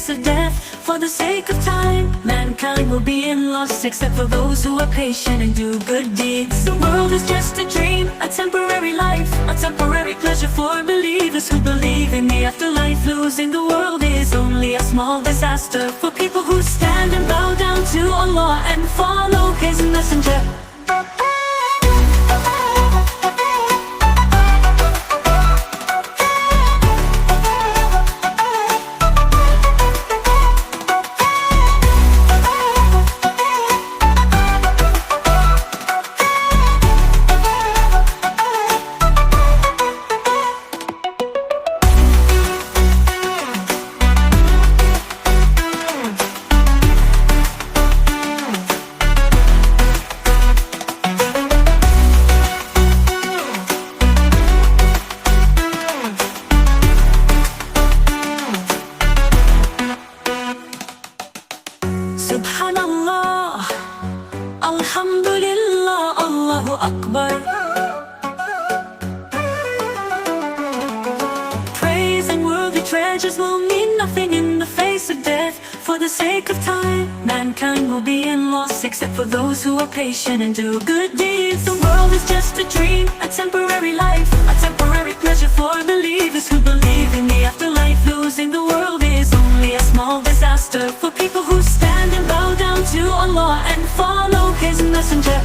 face of death. For the sake of time, mankind will be in loss, except for those who are patient and do good deeds. The world is just a dream, a temporary life, a temporary pleasure for believers who believe in the afterlife. Losing the world is only a small disaster for people who stand and bow down to Allah and follow His messenger. سبحان اللہ الحمدللہ اللہ اکبر. Praise and worldly treasures will mean nothing in the face of death. For the sake of time, mankind will be in loss, except for those who are patient and do good deeds. The world is just a dream, a temporary life, a temporary pleasure for believers who believe in the afterlife. Losing the world is only a small disaster for people who stand and bow down to Allah and follow His messenger.